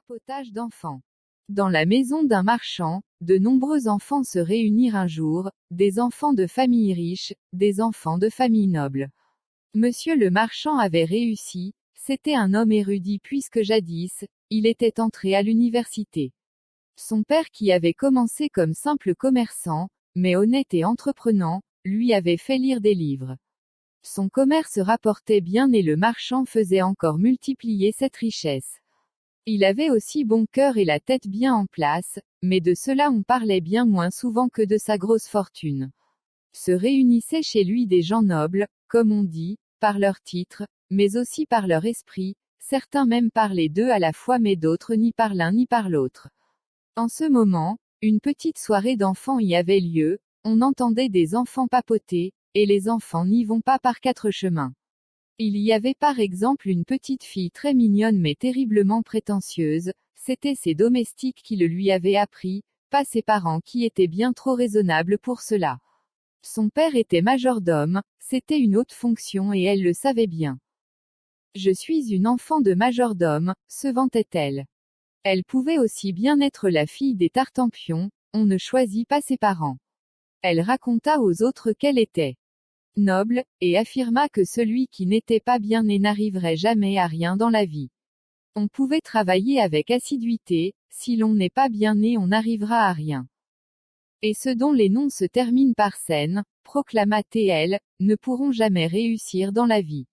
Papotage d'enfants. Dans la maison d'un marchand, de nombreux enfants se réunirent un jour, des enfants de familles riches, des enfants de familles nobles. Monsieur le marchand avait réussi, c'était un homme érudit puisque jadis, il était entré à l'université. Son père qui avait commencé comme simple commerçant, mais honnête et entreprenant, lui avait fait lire des livres. Son commerce rapportait bien et le marchand faisait encore multiplier cette richesse. Il avait aussi bon cœur et la tête bien en place, mais de cela on parlait bien moins souvent que de sa grosse fortune. Se réunissaient chez lui des gens nobles, comme on dit, par leur titre, mais aussi par leur esprit, certains même parlaient d'eux à la fois mais d'autres ni par l'un ni par l'autre. En ce moment, une petite soirée d'enfants y avait lieu, on entendait des enfants papoter, et les enfants n'y vont pas par quatre chemins. Il y avait par exemple une petite fille très mignonne mais terriblement prétentieuse, c'était ses domestiques qui le lui avaient appris, pas ses parents qui étaient bien trop raisonnables pour cela. Son père était majordome, c'était une haute fonction et elle le savait bien. Je suis une enfant de majordome, se vantait-elle. Elle pouvait aussi bien être la fille des Tartampions, on ne choisit pas ses parents. Elle raconta aux autres qu'elle était noble, et affirma que celui qui n'était pas bien né n'arriverait jamais à rien dans la vie. On pouvait travailler avec assiduité, si l'on n'est pas bien né on n'arrivera à rien. Et ceux dont les noms se terminent par scène, proclama T.L., ne pourront jamais réussir dans la vie.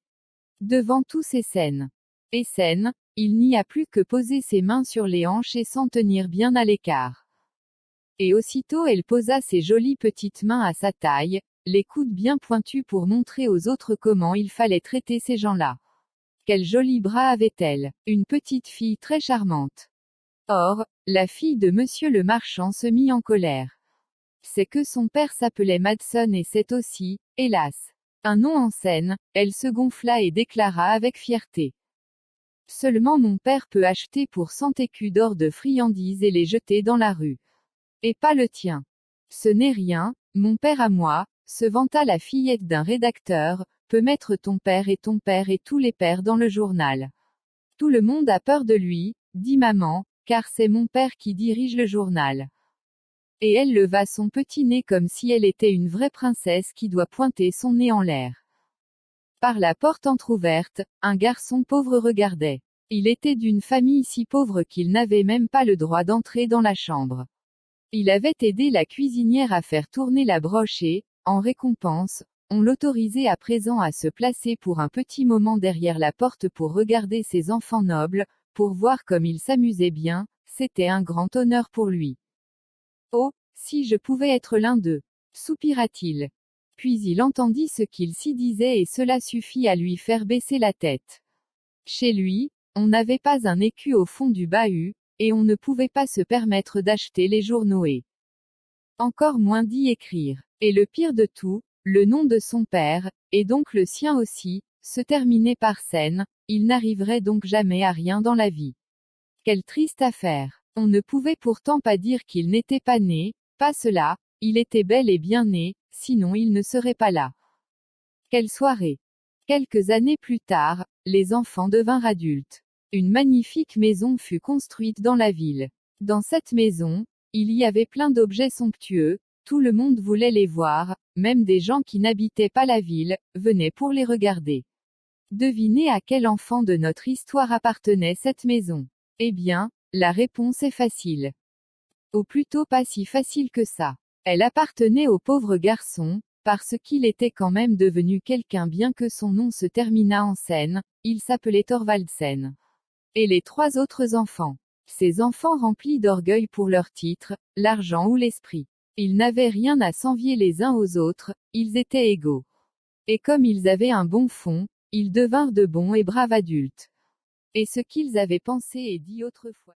Devant tous ces scènes et scènes, il n'y a plus que poser ses mains sur les hanches et s'en tenir bien à l'écart. Et aussitôt elle posa ses jolies petites mains à sa taille, les coudes bien pointus pour montrer aux autres comment il fallait traiter ces gens-là. Quels jolis bras avait-elle, une petite fille très charmante. Or, la fille de monsieur le marchand se mit en colère. C'est que son père s'appelait Madson et c'est aussi, hélas, un nom en scène, elle se gonfla et déclara avec fierté. Seulement mon père peut acheter pour 100 écus d'or de friandises et les jeter dans la rue. Et pas le tien. Ce n'est rien, mon père à moi, se vanta la fillette d'un rédacteur, peut mettre ton père et tous les pères dans le journal. Tout le monde a peur de lui, dit maman, car c'est mon père qui dirige le journal. Et elle leva son petit nez comme si elle était une vraie princesse qui doit pointer son nez en l'air. Par la porte entr'ouverte, un garçon pauvre regardait. Il était d'une famille si pauvre qu'il n'avait même pas le droit d'entrer dans la chambre. Il avait aidé la cuisinière à faire tourner la broche et, en récompense, on l'autorisait à présent à se placer pour un petit moment derrière la porte pour regarder ses enfants nobles, pour voir comme ils s'amusaient bien, c'était un grand honneur pour lui. Oh, si je pouvais être l'un d'eux, soupira-t-il. Puis il entendit ce qu'il s'y disait et cela suffit à lui faire baisser la tête. Chez lui, on n'avait pas un écu au fond du bahut, et on ne pouvait pas se permettre d'acheter les journaux et encore moins d'y écrire. Et le pire de tout, le nom de son père, et donc le sien aussi, se terminait par scène, il n'arriverait donc jamais à rien dans la vie. Quelle triste affaire. On ne pouvait pourtant pas dire qu'il n'était pas né, pas cela, il était bel et bien né, sinon il ne serait pas là. Quelle soirée. Quelques années plus tard, les enfants devinrent adultes. Une magnifique maison fut construite dans la ville. Dans cette maison, il y avait plein d'objets somptueux, tout le monde voulait les voir, même des gens qui n'habitaient pas la ville, venaient pour les regarder. Devinez à quel enfant de notre histoire appartenait cette maison. Eh bien, la réponse est facile. Ou plutôt pas si facile que ça. Elle appartenait au pauvre garçon, parce qu'il était quand même devenu quelqu'un bien que son nom se terminât en Sen, il s'appelait Thorvaldsen. Et les trois autres enfants. Ces enfants remplis d'orgueil pour leur titre, l'argent ou l'esprit. Ils n'avaient rien à s'envier les uns aux autres, ils étaient égaux. Et comme ils avaient un bon fond, ils devinrent de bons et braves adultes. Et ce qu'ils avaient pensé et dit autrefois.